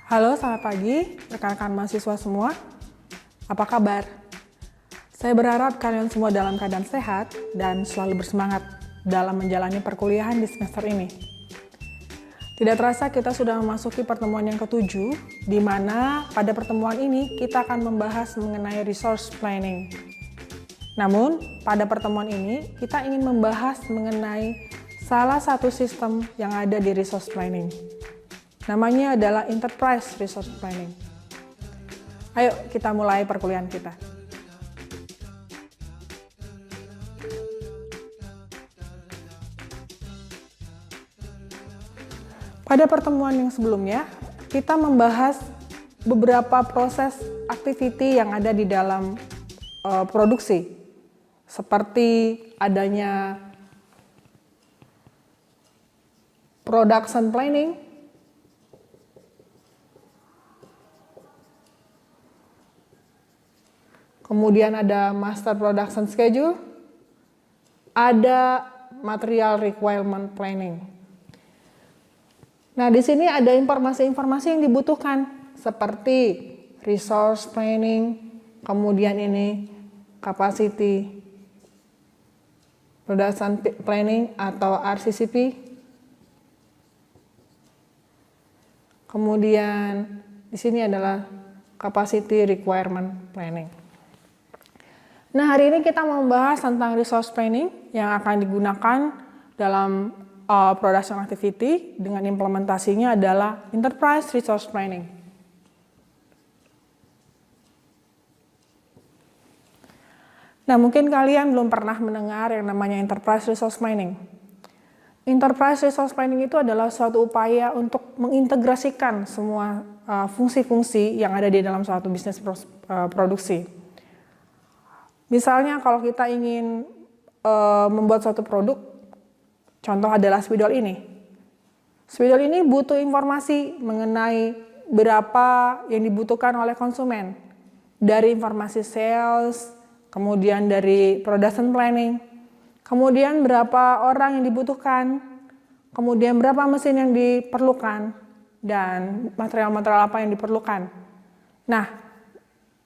Halo, selamat pagi rekan-rekan mahasiswa semua. Apa kabar? Saya berharap kalian semua dalam keadaan sehat dan selalu bersemangat dalam menjalani perkuliahan di semester ini. Tidak terasa kita sudah memasuki pertemuan yang ke-7, di mana pada pertemuan ini kita akan membahas mengenai resource planning. Namun, pada pertemuan ini kita ingin membahas mengenai salah satu sistem yang ada di resource planning. Namanya adalah Enterprise Resource Planning. Ayo kita mulai perkuliahan kita. Pada pertemuan yang sebelumnya, kita membahas beberapa proses activity yang ada di dalam produksi. Seperti adanya production planning, kemudian ada master production schedule, ada material requirement planning. Nah, di sini ada informasi-informasi yang dibutuhkan seperti resource planning, kemudian ini capacity production planning atau RCCP. Kemudian di sini adalah capacity requirement planning. Nah, hari ini kita mau membahas tentang resource planning yang akan digunakan dalam production activity dengan implementasinya adalah Enterprise Resource Planning. Nah, mungkin kalian belum pernah mendengar yang namanya Enterprise Resource Planning. Enterprise Resource Planning itu adalah suatu upaya untuk mengintegrasikan semua fungsi-fungsi yang ada di dalam suatu bisnis produksi. Misalnya kalau kita ingin membuat suatu produk, contoh adalah spidol ini. Spidol ini butuh informasi mengenai berapa yang dibutuhkan oleh konsumen. Dari informasi sales, kemudian dari production planning, kemudian berapa orang yang dibutuhkan, kemudian berapa mesin yang diperlukan, dan material-material apa yang diperlukan. Nah,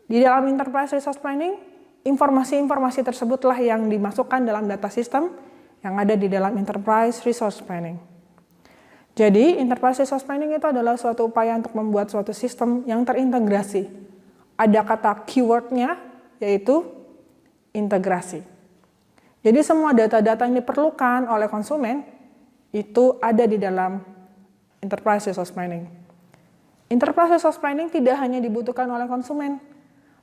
di dalam Enterprise Resource Planning, informasi-informasi tersebutlah yang dimasukkan dalam data system yang ada di dalam Enterprise Resource Planning. Jadi, Enterprise Resource Planning itu adalah suatu upaya untuk membuat suatu sistem yang terintegrasi. Ada kata keyword-nya, yaitu integrasi. Jadi, semua data-data yang diperlukan oleh konsumen itu ada di dalam Enterprise Resource Planning. Enterprise Resource Planning tidak hanya dibutuhkan oleh konsumen,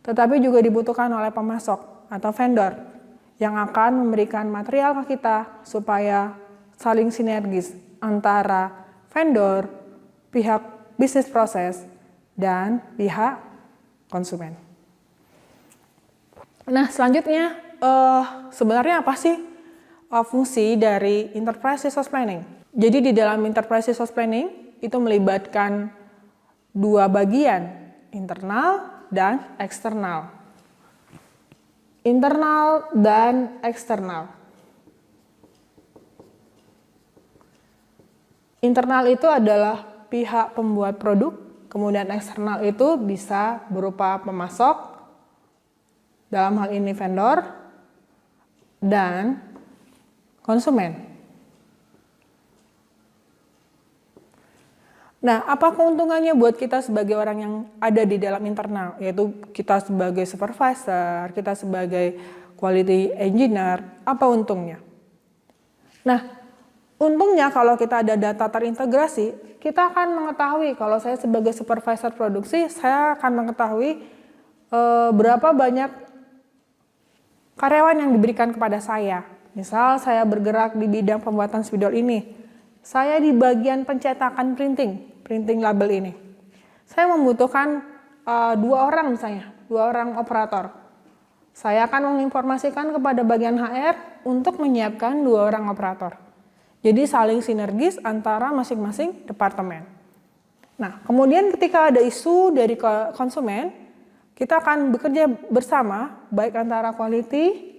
tetapi juga dibutuhkan oleh pemasok atau vendor yang akan memberikan material ke kita supaya saling sinergis antara vendor, pihak bisnis proses, dan pihak konsumen. Nah, selanjutnya sebenarnya apa sih fungsi dari Enterprise Resource Planning? Jadi di dalam Enterprise Resource Planning itu melibatkan dua bagian, internal dan eksternal. Internal dan eksternal. Internal itu adalah pihak pembuat produk, kemudian eksternal itu bisa berupa pemasok, dalam hal ini vendor, dan konsumen. Nah, apa keuntungannya buat kita sebagai orang yang ada di dalam internal, yaitu kita sebagai supervisor, kita sebagai quality engineer, apa untungnya? Nah, untungnya kalau kita ada data terintegrasi, kita akan mengetahui, kalau saya sebagai supervisor produksi, saya akan mengetahui berapa banyak karyawan yang diberikan kepada saya. Misal saya bergerak di bidang pembuatan spidol ini, saya di bagian pencetakan printing label ini. Saya membutuhkan 2 orang misalnya, 2 orang operator. Saya akan menginformasikan kepada bagian HR untuk menyiapkan 2 orang operator. Jadi saling sinergis antara masing-masing departemen. Nah, kemudian ketika ada isu dari konsumen, kita akan bekerja bersama, baik antara quality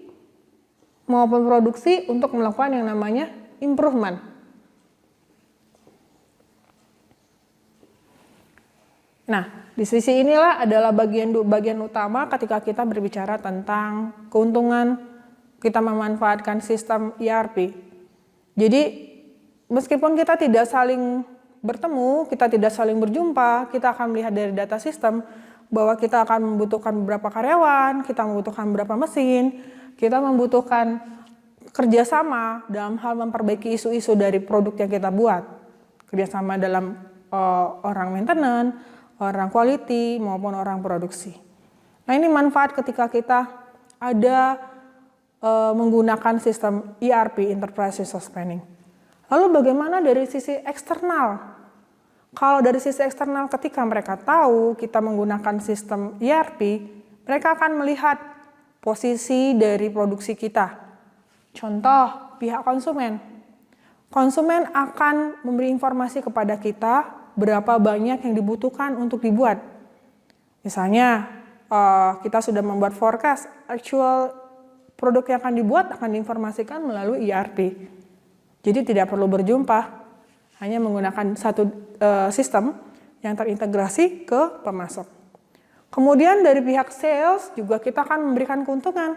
maupun produksi untuk melakukan yang namanya improvement. Nah, di sisi inilah adalah bagian utama ketika kita berbicara tentang keuntungan kita memanfaatkan sistem ERP. Jadi, meskipun kita tidak saling bertemu, kita tidak saling berjumpa, kita akan melihat dari data sistem bahwa kita akan membutuhkan beberapa karyawan, kita membutuhkan beberapa mesin, kita membutuhkan kerjasama dalam hal memperbaiki isu-isu dari produk yang kita buat. Kerjasama dalam orang maintenance, orang quality, maupun orang produksi. Nah, ini manfaat ketika kita ada menggunakan sistem ERP, Enterprise Resource Planning. Lalu bagaimana dari sisi eksternal? Kalau dari sisi eksternal ketika mereka tahu kita menggunakan sistem ERP, mereka akan melihat posisi dari produksi kita. Contoh, pihak konsumen. Konsumen akan memberi informasi kepada kita berapa banyak yang dibutuhkan untuk dibuat. Misalnya, kita sudah membuat forecast, actual produk yang akan dibuat akan diinformasikan melalui ERP. Jadi tidak perlu berjumpa, hanya menggunakan satu sistem yang terintegrasi ke pemasok. Kemudian dari pihak sales juga kita akan memberikan keuntungan.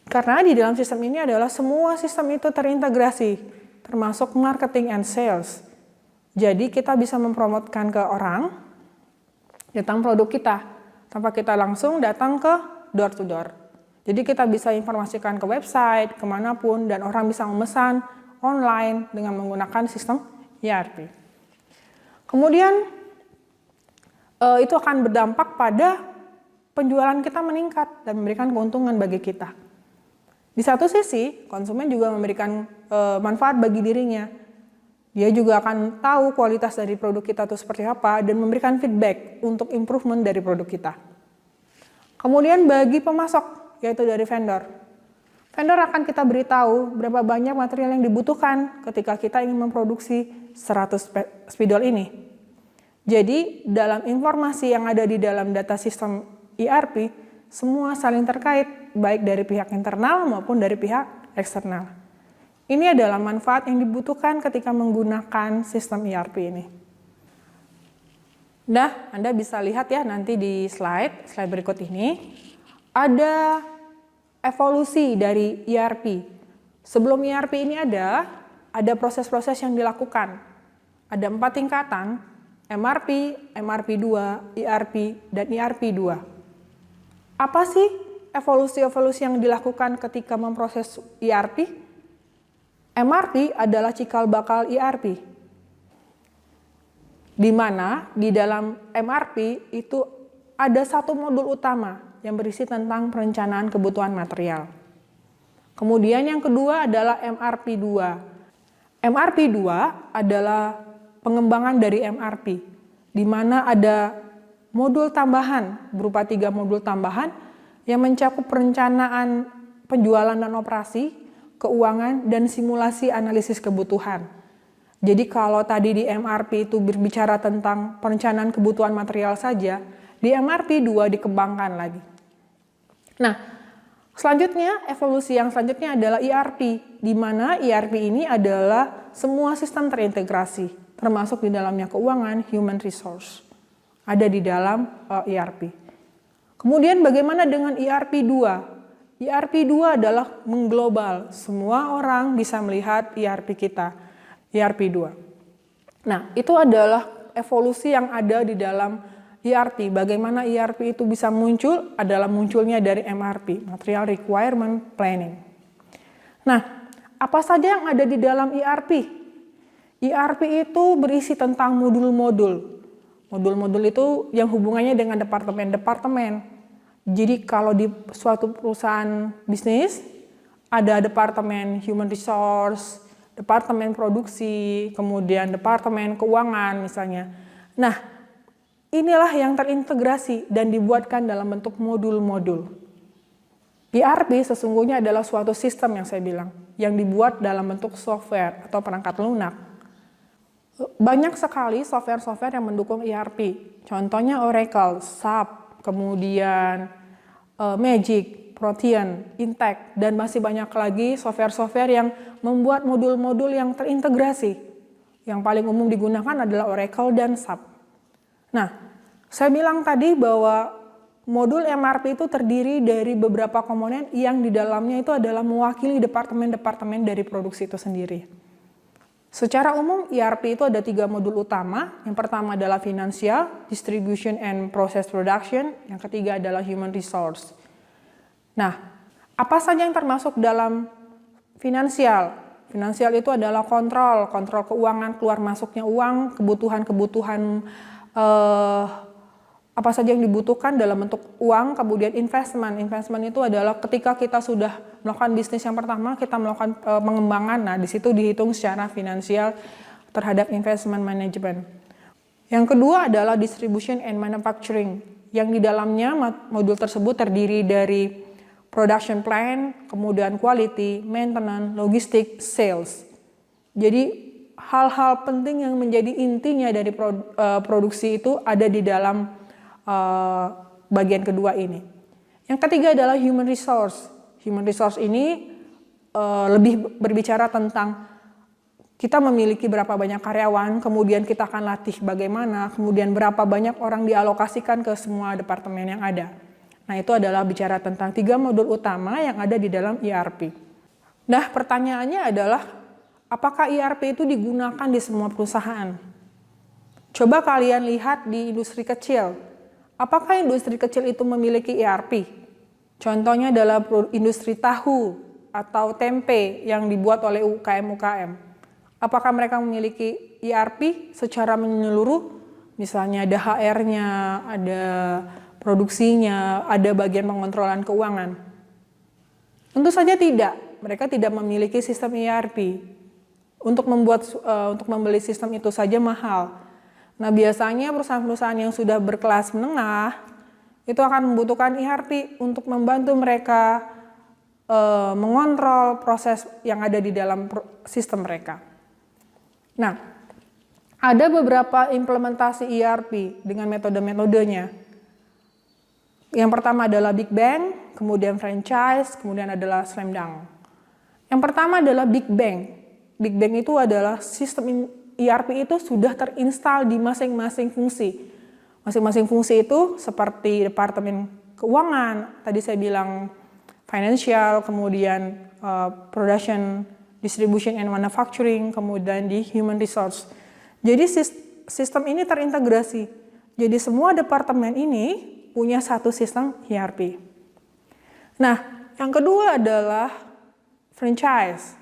Karena di dalam sistem ini adalah semua sistem itu terintegrasi, termasuk marketing and sales. Jadi kita bisa mempromotkan ke orang tentang produk kita, tanpa kita langsung datang ke door to door. Jadi kita bisa informasikan ke website, kemanapun, dan orang bisa memesan online dengan menggunakan sistem ERP. Kemudian itu akan berdampak pada penjualan kita meningkat dan memberikan keuntungan bagi kita. Di satu sisi, konsumen juga memberikan manfaat bagi dirinya. Dia juga akan tahu kualitas dari produk kita itu seperti apa dan memberikan feedback untuk improvement dari produk kita. Kemudian bagi pemasok, yaitu dari vendor. Vendor akan kita beritahu berapa banyak material yang dibutuhkan ketika kita ingin memproduksi 100 spidol ini. Jadi dalam informasi yang ada di dalam data sistem ERP, semua saling terkait, baik dari pihak internal maupun dari pihak eksternal. Ini adalah manfaat yang dibutuhkan ketika menggunakan sistem ERP ini. Nah, Anda bisa lihat ya nanti di slide berikut ini, ada evolusi dari ERP. Sebelum ERP ini ada proses-proses yang dilakukan. Ada 4 tingkatan, MRP, MRP2, ERP, dan ERP2. Apa sih evolusi-evolusi yang dilakukan ketika memproses ERP? MRP adalah cikal bakal ERP, di mana di dalam MRP itu ada satu modul utama yang berisi tentang perencanaan kebutuhan material. Kemudian yang kedua adalah MRP2. MRP2 adalah pengembangan dari MRP, di mana ada modul tambahan berupa 3 modul tambahan yang mencakup perencanaan penjualan dan operasi, keuangan, dan simulasi analisis kebutuhan. Jadi kalau tadi di MRP itu berbicara tentang perencanaan kebutuhan material saja, di MRP2 dikembangkan lagi. Nah, selanjutnya evolusi yang selanjutnya adalah ERP, di mana ERP ini adalah semua sistem terintegrasi, termasuk di dalamnya keuangan, human resource, ada di dalam ERP. Kemudian bagaimana dengan ERP2? ERP2 adalah mengglobal, semua orang bisa melihat ERP kita, ERP2. Nah, itu adalah evolusi yang ada di dalam ERP. Bagaimana ERP itu bisa muncul adalah munculnya dari MRP, Material Requirement Planning. Nah, apa saja yang ada di dalam ERP? ERP itu berisi tentang modul-modul. Modul-modul itu yang hubungannya dengan departemen-departemen. Jadi kalau di suatu perusahaan bisnis, ada departemen human resource, departemen produksi, kemudian departemen keuangan misalnya. Nah, inilah yang terintegrasi dan dibuatkan dalam bentuk modul-modul. ERP sesungguhnya adalah suatu sistem yang saya bilang, yang dibuat dalam bentuk software atau perangkat lunak. Banyak sekali software-software yang mendukung ERP. Contohnya Oracle, SAP, kemudian Magic, Protean, Intacct, dan masih banyak lagi software-software yang membuat modul-modul yang terintegrasi. Yang paling umum digunakan adalah Oracle dan SAP. Nah, Saya bilang tadi bahwa modul MRP itu terdiri dari beberapa komponen yang di dalamnya itu adalah mewakili departemen-departemen dari produksi itu sendiri. Secara umum, ERP itu ada 3 modul utama. Yang pertama adalah Financial, Distribution and Process Production. Yang ketiga adalah Human Resource. Nah, apa saja yang termasuk dalam Finansial? Finansial itu adalah kontrol keuangan, keluar masuknya uang, kebutuhan-kebutuhan apa saja yang dibutuhkan dalam bentuk uang, kemudian investment. Investment itu adalah ketika kita sudah melakukan bisnis yang pertama, kita melakukan pengembangan. Nah, di situ dihitung secara finansial terhadap investment management. Yang kedua adalah distribution and manufacturing, yang di dalamnya modul tersebut terdiri dari production plan, kemudian quality, maintenance, logistik, sales. Jadi hal-hal penting yang menjadi intinya dari produksi itu ada di dalam bagian kedua ini. Yang ketiga adalah human resource. Human resource ini lebih berbicara tentang kita memiliki berapa banyak karyawan, kemudian kita akan latih bagaimana, kemudian berapa banyak orang dialokasikan ke semua departemen yang ada. Nah, itu adalah bicara tentang 3 modul utama yang ada di dalam ERP. Nah, pertanyaannya adalah apakah ERP itu digunakan di semua perusahaan? Coba kalian lihat di industri kecil. Apakah industri kecil itu memiliki ERP? Contohnya adalah industri tahu atau tempe yang dibuat oleh UKM-UKM. Apakah mereka memiliki ERP secara menyeluruh? Misalnya ada HR-nya, ada produksinya, ada bagian pengontrolan keuangan. Tentu saja tidak. Mereka tidak memiliki sistem ERP. Untuk membeli sistem itu saja mahal. Nah, biasanya perusahaan-perusahaan yang sudah berkelas menengah itu akan membutuhkan ERP untuk membantu mereka mengontrol proses yang ada di dalam sistem mereka. Nah, ada beberapa implementasi ERP dengan metode-metodenya. Yang pertama adalah Big Bang, kemudian franchise, kemudian adalah slam dunk. Yang pertama adalah Big Bang. Big Bang itu adalah sistem ERP itu sudah terinstal di masing-masing fungsi. Masing-masing fungsi itu seperti departemen keuangan, tadi saya bilang financial, kemudian production, distribution and manufacturing, kemudian di human resource. Jadi sistem ini terintegrasi. Jadi semua departemen ini punya satu sistem ERP. Nah, yang kedua adalah franchise.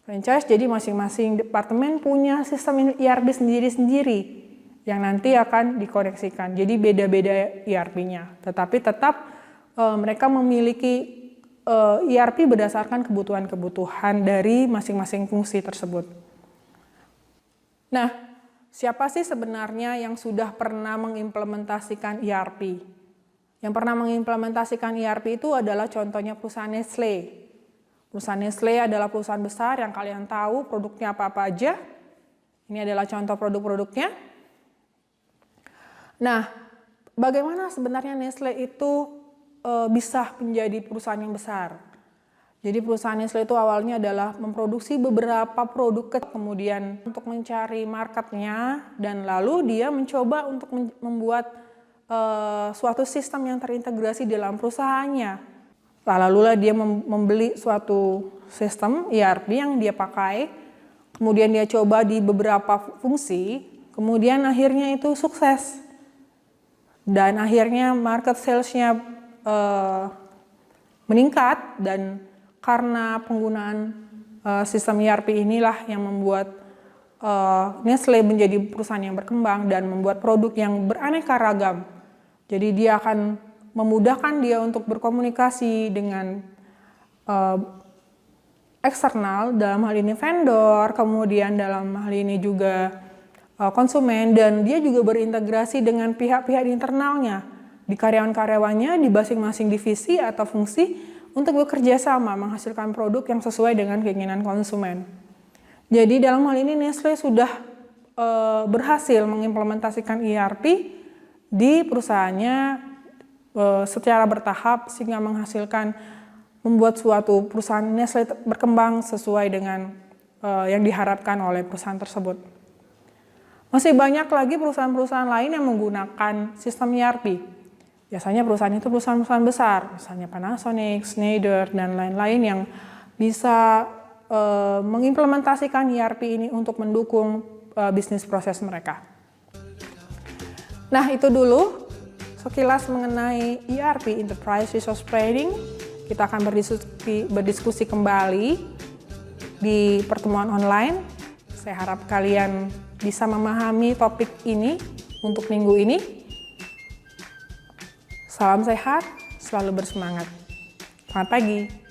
Franchise, jadi masing-masing departemen punya sistem ERP sendiri-sendiri yang nanti akan dikoneksikan. Jadi beda-beda ERP-nya, tetapi tetap mereka memiliki ERP berdasarkan kebutuhan-kebutuhan dari masing-masing fungsi tersebut. Nah, siapa sih sebenarnya yang sudah pernah mengimplementasikan ERP? Yang pernah mengimplementasikan ERP itu adalah contohnya perusahaan Nestle. Perusahaan Nestle adalah perusahaan besar yang kalian tahu produknya apa-apa aja. Ini adalah contoh produk-produknya. Nah, bagaimana sebenarnya Nestle itu bisa menjadi perusahaan yang besar? Jadi perusahaan Nestle itu awalnya adalah memproduksi beberapa produk, kemudian untuk mencari marketnya, dan lalu dia mencoba untuk membuat suatu sistem yang terintegrasi dalam perusahaannya. Lalulah dia membeli suatu sistem ERP yang dia pakai, kemudian dia coba di beberapa fungsi, kemudian akhirnya itu sukses. Dan akhirnya market sales-nya meningkat, dan karena penggunaan sistem ERP inilah yang membuat Nestle menjadi perusahaan yang berkembang dan membuat produk yang beraneka ragam. Jadi dia akan memudahkan dia untuk berkomunikasi dengan eksternal, dalam hal ini vendor, kemudian dalam hal ini juga konsumen, dan dia juga berintegrasi dengan pihak-pihak internalnya, di karyawan-karyawannya, di masing-masing divisi atau fungsi untuk bekerja sama menghasilkan produk yang sesuai dengan keinginan konsumen. Jadi dalam hal ini Nestle sudah berhasil mengimplementasikan ERP di perusahaannya secara bertahap sehingga menghasilkan membuat suatu perusahaan Nestle berkembang sesuai dengan yang diharapkan oleh perusahaan tersebut. Masih banyak lagi perusahaan-perusahaan lain yang menggunakan sistem ERP. Biasanya perusahaan itu perusahaan-perusahaan besar, misalnya Panasonic, Schneider, dan lain-lain yang bisa mengimplementasikan ERP ini untuk mendukung bisnis proses mereka. Nah, itu dulu sekilas mengenai ERP, Enterprise Resource Planning. Kita akan berdiskusi kembali di pertemuan online. Saya harap kalian bisa memahami topik ini untuk minggu ini. Salam sehat, selalu bersemangat. Selamat pagi.